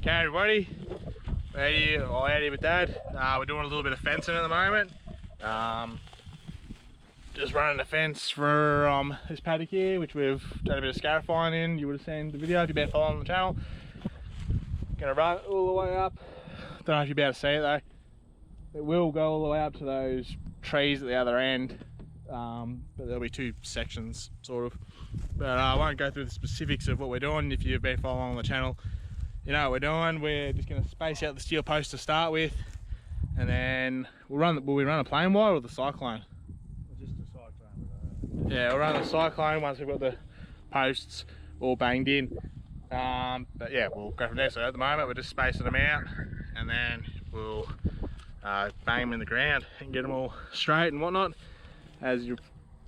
Okay everybody, out here with Dad. We're doing a little bit of fencing at the moment. Just running the fence for this paddock here, which we've done a bit of scarifying in. You would have seen the video if you've been following the channel. Gonna run it all the way up. Don't know if you'll be able to see it though. It will go all the way up to those trees at the other end. But there'll be two sections sort of. But I won't go through the specifics of what we're doing. If you've been following the channel, you know what we're doing. We're just going to space out the steel post to start with, and then will we run a plain wire or the cyclone? Just a cyclone. Yeah, we'll run the cyclone once we've got the posts all banged in. But yeah, we'll go from there. So at the moment we're just spacing them out, and then we'll bang them in the ground and get them all straight and whatnot. As you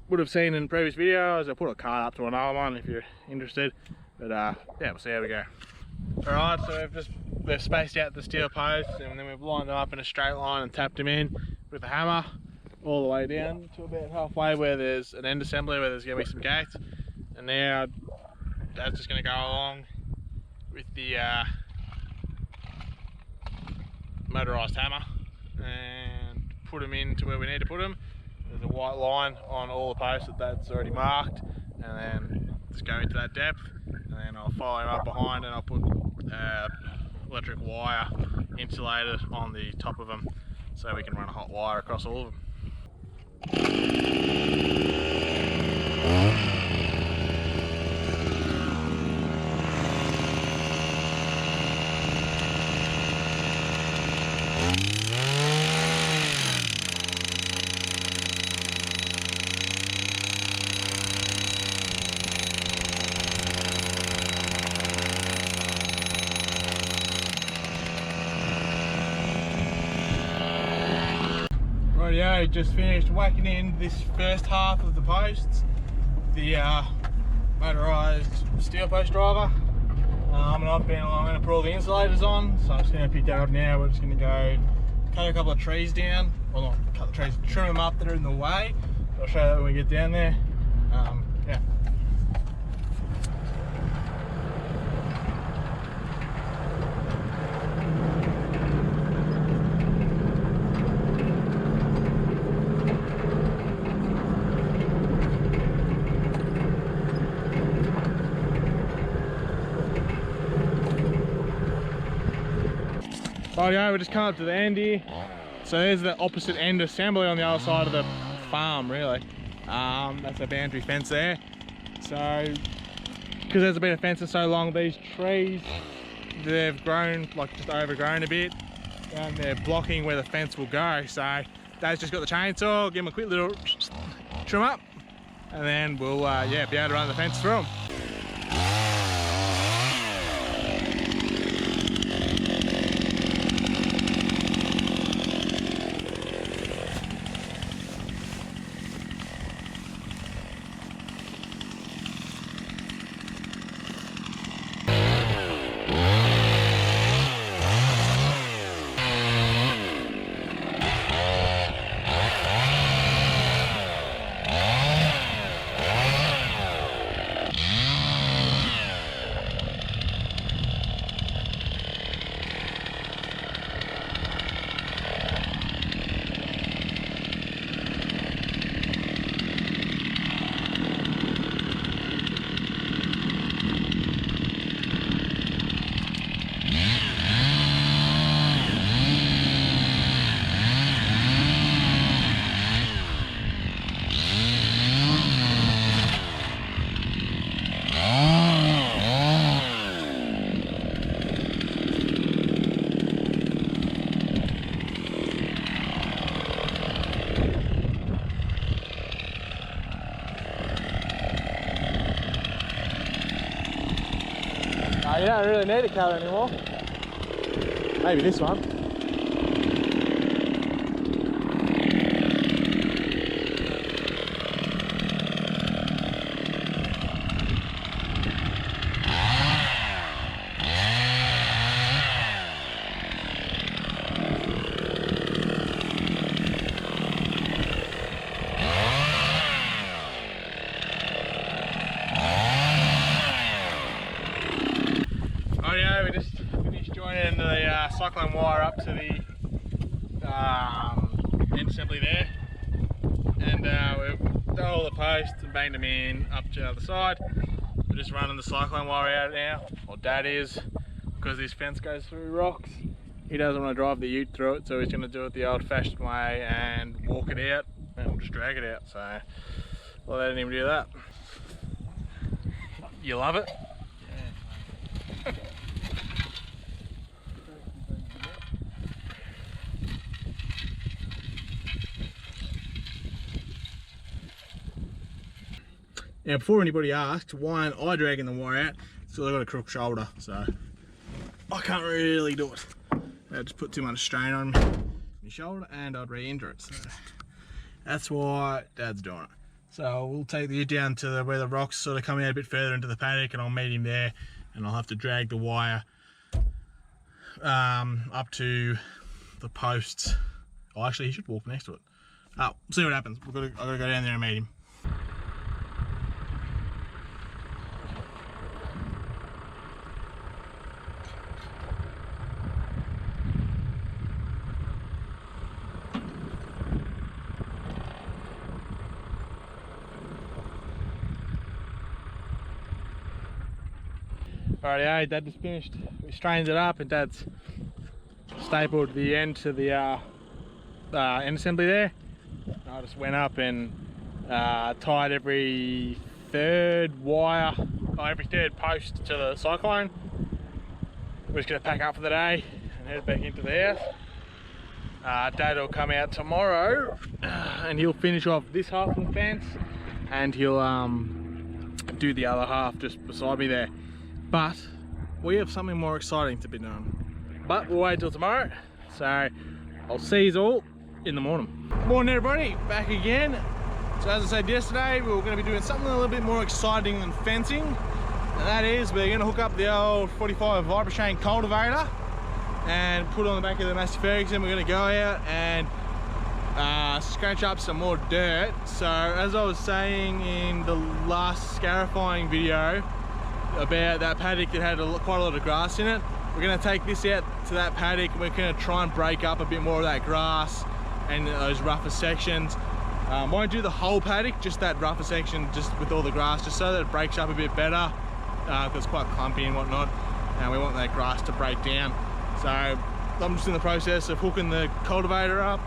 would have seen in previous videos, I put a card up to another one if you're interested. But yeah, we'll see how we go. Alright, so we've spaced out the steel posts, and then we've lined them up in a straight line and tapped them in with a hammer all the way down to about halfway where there's an end assembly where there's going to be some gates. And now Dad's just going to go along with the motorised hammer and put them into where we need to put them. There's a white line on all the posts that Dad's already marked, and then just go into that depth, and then I'll follow him up behind and I'll put electric wire insulated on the top of them so we can run a hot wire across all of them. Rightio, just finished whacking in this first half of the posts, the motorised steel post driver, and I've been along and put all the insulators on, so I'm just going to pick that up now. We're just going to go cut a couple of trees down, well not cut the trees, trim them up that are in the way. I'll show you that when we get down there. Yeah. Rightio, we're just coming up to the end here. So there's the opposite end assembly on the other side of the farm, really. That's a boundary fence there. So, because there's been a fence for so long, these trees, they've grown, like just overgrown a bit, and they're blocking where the fence will go. So Dad's just got the chainsaw, give him a quick little trim up, and then we'll yeah, be able to run the fence through them. You don't really need a cutter anymore. Maybe this one. joining the cyclone wire up to the end assembly there, and we've done all the posts and banged them in up to the other side. We're just running the cyclone wire out now, or Dad is, because this fence goes through rocks. He doesn't want to drive the ute through it, so he's going to do it the old-fashioned way and walk it out, and we'll just drag it out. So we'll let him do that. You love it? Yeah. Now, before anybody asks why am I dragging the wire out, it's because I've got a crook shoulder, so I can't really do it. I just put too much strain on my shoulder and I'd re-injure it. So that's why Dad's doing it. So we'll take the ute down to where the rocks sort of come out a bit further into the paddock, and I'll meet him there, and I'll have to drag the wire up to the posts. Oh, actually, he should walk next to it. Oh, we'll see what happens. I've got to go down there and meet him. Alrighty, Dad just finished. We strained it up, and Dad's stapled the end to the end assembly there. I just went up and tied every third wire, or every third post to the cyclone. We're just going to pack up for the day and head back into the house. Dad will come out tomorrow and he'll finish off this half of the fence, and he'll do the other half just beside me there. But we have something more exciting to be done. But we'll wait till tomorrow. So I'll see you all in the morning. Morning everybody, back again. So as I said yesterday, we were going to be doing something a little bit more exciting than fencing. And that is, we're going to hook up the old 45 Vibrashank Cultivator and put it on the back of the Massey Ferguson. We're going to go out and scratch up some more dirt. So as I was saying in the last scarifying video, about that paddock that had quite a lot of grass in it, we're going to take this out to that paddock, and we're going to try and break up a bit more of that grass and those rougher sections. Won't do the whole paddock, just that rougher section, just with all the grass, just so that it breaks up a bit better, because it's quite clumpy and whatnot, and we want that grass to break down. So I'm just in the process of hooking the cultivator up,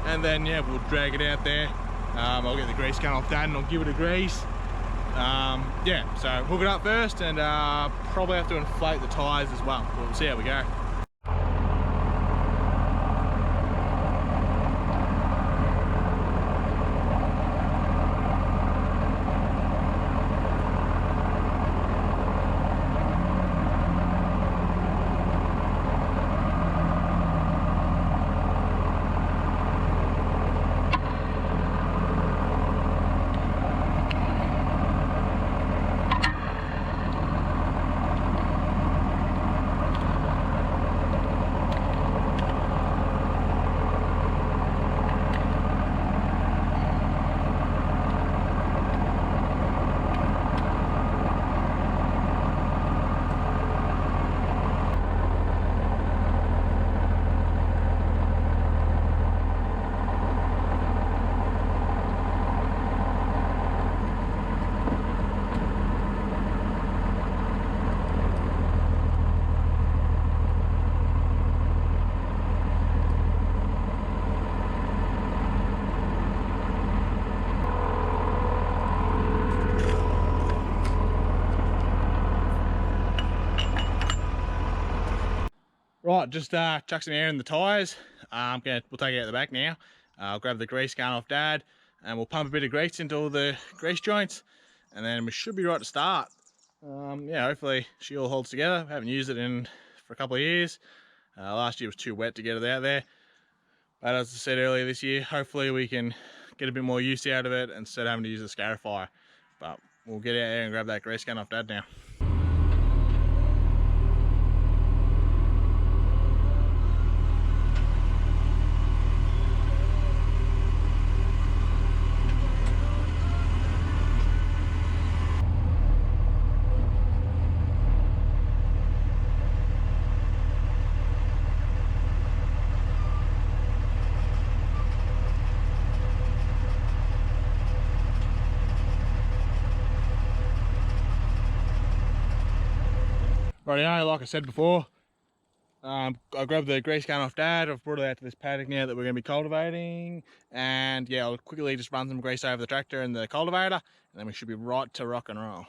and then yeah, we'll drag it out there. I'll get the grease gun off Dad and I'll give it a grease. Yeah, so hook it up first, and probably have to inflate the tyres as well. We'll see how we go. Right, just chuck some air in the tyres. We'll take it out the back now. I'll grab the grease gun off Dad, and we'll pump a bit of grease into all the grease joints, and then we should be right to start. Yeah, hopefully she all holds together. I haven't used it for a couple of years. Last year was too wet to get it out there. But as I said earlier this year, hopefully we can get a bit more use out of it instead of having to use the scarifier. But we'll get out there and grab that grease gun off Dad now. Rightio, like I said before, I grabbed the grease gun off Dad. I've brought it out to this paddock now that we're going to be cultivating, and yeah, I'll quickly just run some grease over the tractor and the cultivator, and then we should be right to rock and roll.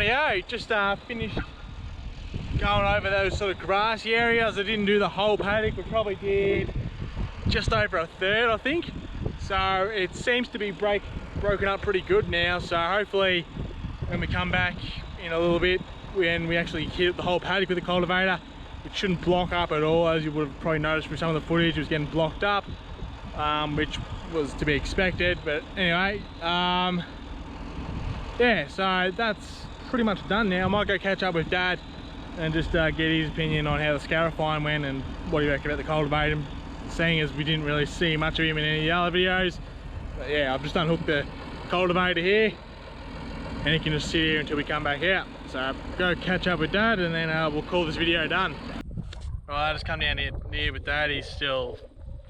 Rightio, just finished going over those sort of grassy areas. I didn't do the whole paddock, we probably did just over a third, I think. So it seems to be broken up pretty good now, so hopefully when we come back in a little bit, when we actually hit the whole paddock with the cultivator, it shouldn't block up at all. As you would have probably noticed from some of the footage, it was getting blocked up, which was to be expected. But anyway, yeah, so that's pretty much done now. I might go catch up with Dad and just get his opinion on how the scarifying went and what he reckon about the cultivator, seeing as we didn't really see much of him in any of the other videos. But yeah, I've just unhooked the cultivator here and he can just sit here until we come back out. So go catch up with Dad and then we'll call this video done. Right, I just come down here with Dad. He's still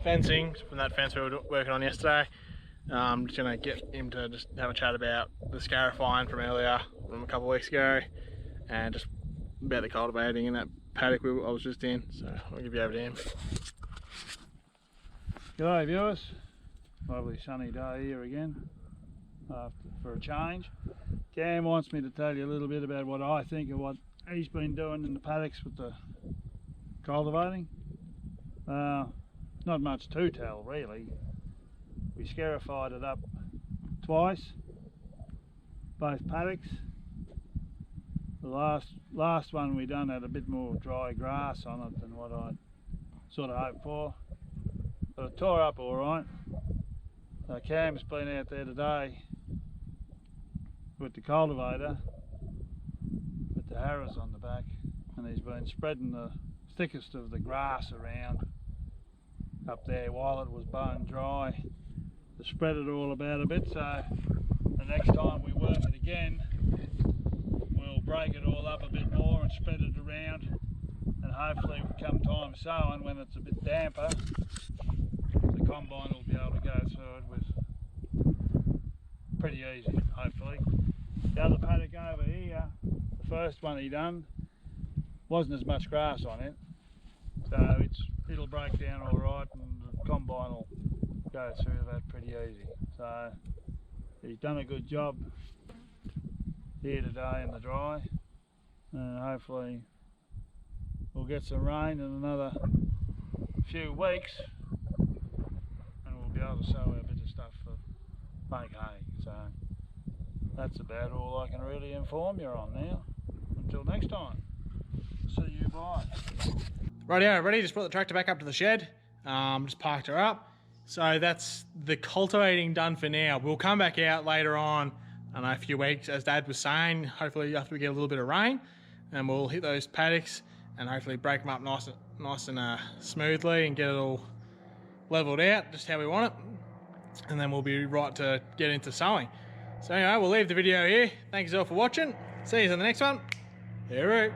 fencing from that fence we were working on yesterday. I'm just gonna get him to just have a chat about the scarifying from earlier, from a couple of weeks ago, and just about the cultivating in that paddock I was just in. So I'll give you over to him. G'day viewers, lovely sunny day here again for a change. Cam wants me to tell you a little bit about what I think of what he's been doing in the paddocks with the cultivating. Not much to tell really. We scarified it up twice, both paddocks. The last one we done had a bit more dry grass on it than what I sort of hoped for, but it tore up all right. Cam's been out there today with the cultivator with the harrows on the back, and he's been spreading the thickest of the grass around up there while it was bone dry, to spread it all about a bit, so the next time we work it again we'll break it all up a bit more and spread it around, and hopefully come time sowing, when it's a bit damper, the combine will be able to go through it with pretty easy, hopefully. The other paddock over here, the first one he done, wasn't as much grass on it, so it'll break down all right and the combine will go through that pretty easy. So he's done a good job here today in the dry, and hopefully we'll get some rain in another few weeks and we'll be able to sow a bit of stuff for make hay. So that's about all I can really inform you on now. Until next time, see you, bye. Rightio, ready? Just brought the tractor back up to the shed. Just parked her up. So that's the cultivating done for now. We'll come back out later on in a few weeks, as Dad was saying, hopefully after we get a little bit of rain, and we'll hit those paddocks and hopefully break them up nice and smoothly and get it all leveled out just how we want it, and then we'll be right to get into sowing. So anyway, we'll leave the video here. Thanks all for watching. See you in the next one. Hooroo.